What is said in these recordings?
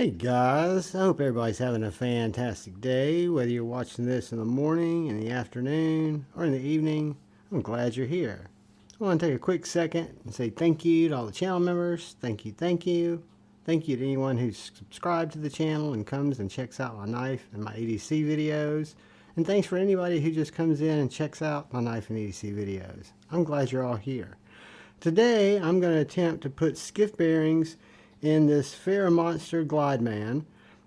Hey guys, I hope everybody's having a fantastic day, whether you're watching this in the morning, in the afternoon, or in the evening. I'm glad you're here. I want to take a quick second and say thank you to all the channel members. Thank you, thank you. Thank you to anyone who's subscribed to the channel and comes and checks out my knife and my EDC videos. And thanks for anybody who just comes in and checks out my knife and EDC videos. I'm glad you're all here. Today, I'm going to attempt to put skiff bearings in this FerraMonster Glideman.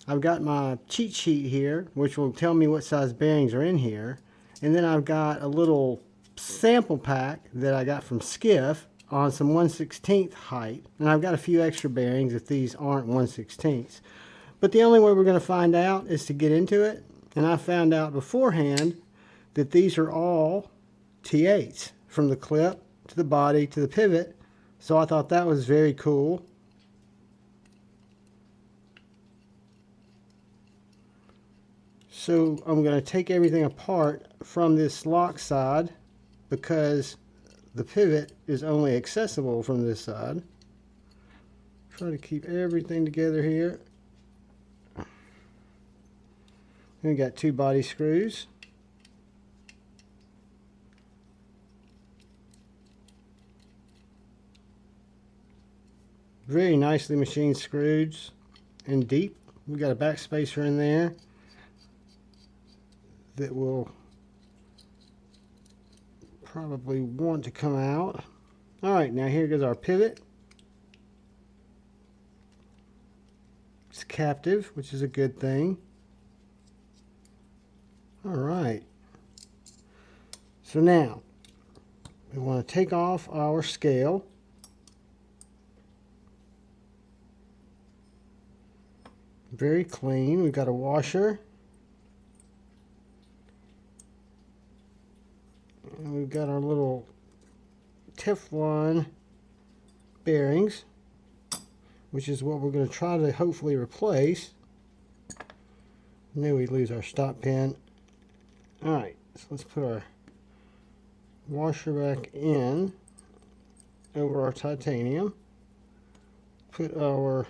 I've got my cheat sheet here, which will tell me what size bearings are in here. And then I've got a little sample pack that I got from Skiff on some 1/16 height. And I've got a few extra bearings if these aren't 1/16. But the only way we're going to find out is to get into it. And I found out beforehand that these are all T8s, from the clip to the body to the pivot. So I thought that was very cool. So I'm going to take everything apart from this lock side because the pivot is only accessible from this side. Try to keep everything together here. We got 2 body screws. Very nicely machined screws and deep. We got a back spacer in there that will probably want to come out. Alright, now here goes our pivot. It's captive, which is a good thing. Alright, so now we want to take off our scale. Very clean. We've got a washer. And we've got our little Teflon bearings, which is what we're going to try to hopefully replace. And then we lose our stop pin. Alright, so let's put our washer back in over our titanium. Put our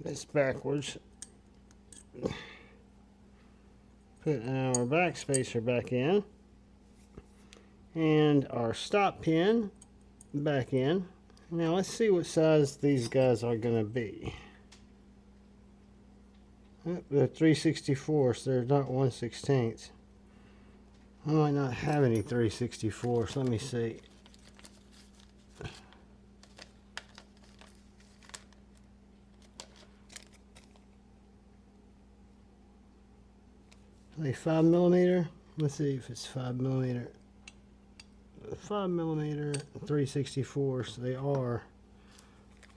this backwards. Put our back spacer back in and our stop pin back in. Now let's see what size these guys are going to be. They're 3/64, so they're not 1/16. I might not have any 3/64, so let me see. Are they 5mm? Let's see if it's 5mm. 5mm, 3/64, so they are.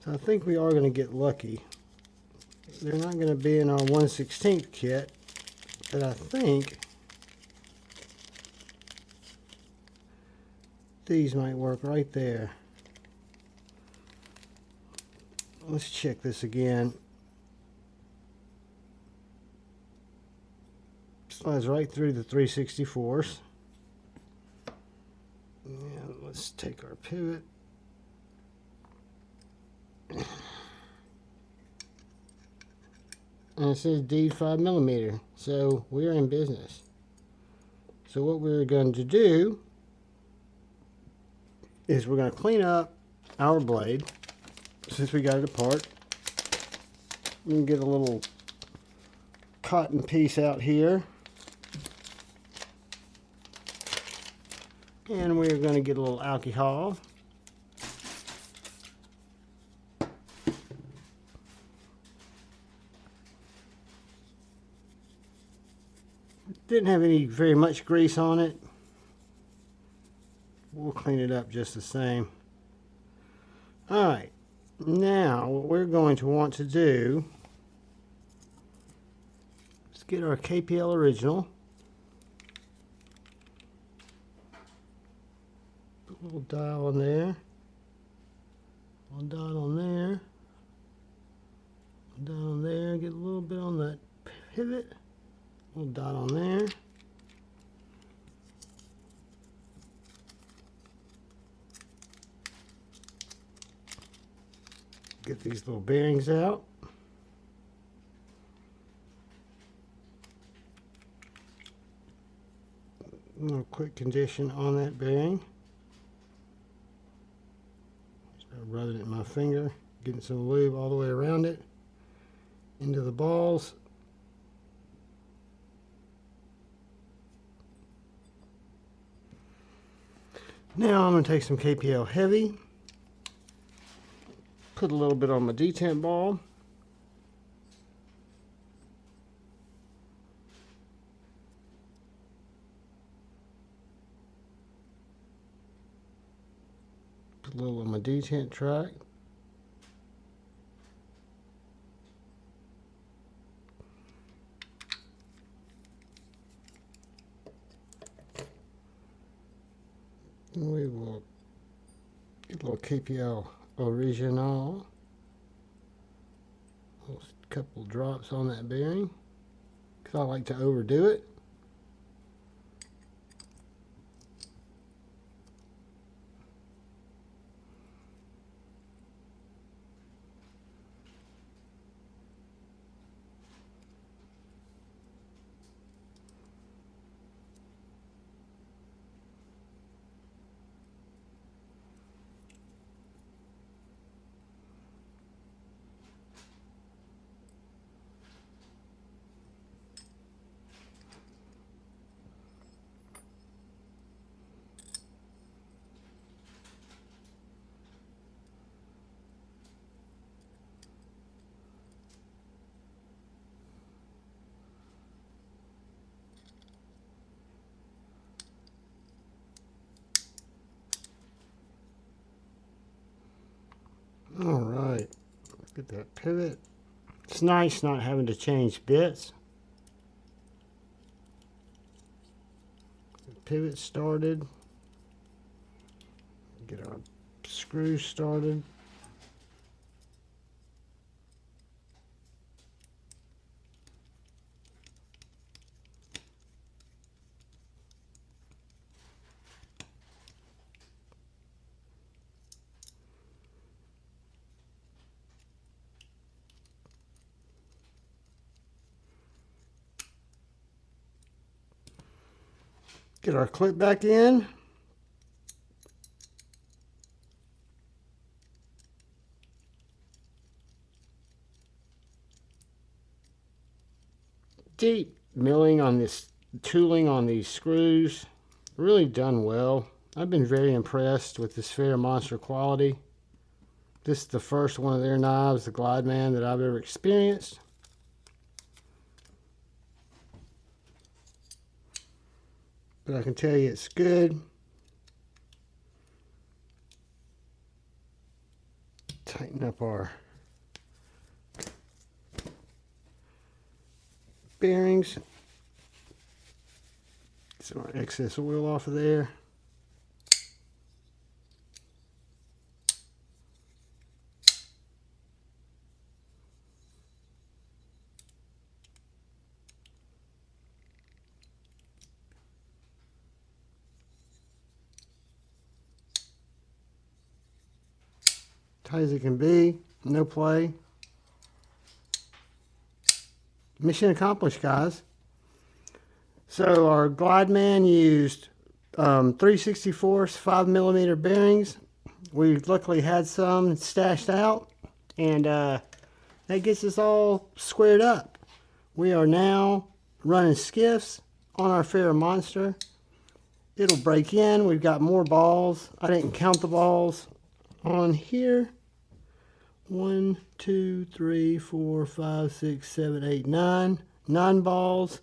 So I think we are going to get lucky. They're not going to be in our 1/16 kit, but I think these might work right there. Let's check this again. Slides right through the 3/64s. And let's take our pivot. And it says D 5mm, so we're in business. So what we're going to do is we're going to clean up our blade since we got it apart. We can get a little cotton piece out here. And we're going to get a little alcohol. Didn't have very much grease on it. We'll clean it up just the same. Alright, now what we're going to want to do is get our KPL original. Put a little dial on there. A little dial on there. A dial on there. Get a little bit on that pivot. A little dot on there. Get these little bearings out. A little quick condition on that bearing. Start rubbing it in my finger, getting some lube all the way around it, into the balls. Now I'm going to take some KPL Heavy, put a little bit on my detent ball. Put a little on my detent track. And we will get a little KPL Original. A couple drops on that bearing, because I like to overdo it. All right, let's get that pivot. It's nice not having to change bits. The pivot started. Get our screws started. Get our clip back in. Deep milling on this, tooling on these screws. Really done well. I've been very impressed with this FerraMonster quality. This is the first one of their knives, the Glideman, that I've ever experienced. But I can tell you it's good. Tighten up our bearings. Get some excess oil off of there. Tight as it can be, no play. Mission accomplished, guys. So our Glideman used 3/64 5mm bearings. We luckily had some stashed out, and that gets us all squared up. We are now running skiffs on our FerraMonster. It'll break in. We've got more balls. I didn't count the balls on here. 1, 2, 3, 4, 5, 6, 7, 8, 9. 9 balls.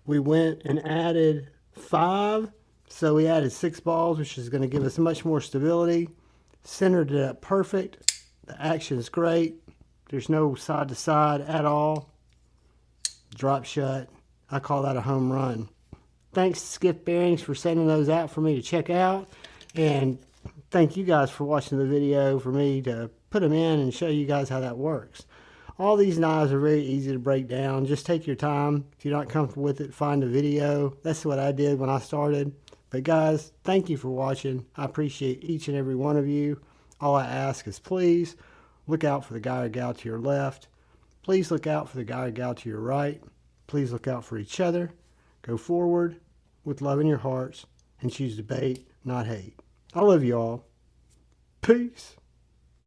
We went and added 5. So we added 6 balls, which is going to give us much more stability. Centered it up perfect. The action is great. There's no side to side at all. Drop shut. I call that a home run. Thanks to Skiff Bearings for sending those out for me to check out. And thank you guys for watching the video for me to put them in and show you guys how that works. All these knives are very easy to break down. Just take your time. If you're not comfortable with it, find a video. That's what I did when I started. But guys, thank you for watching. I appreciate each and every one of you. All I ask is please Look out for the guy or gal to your left. Please look out for the guy or gal to your right. Please look out for each other. Go forward with love in your hearts and choose to bait, not hate. I love you all. Peace.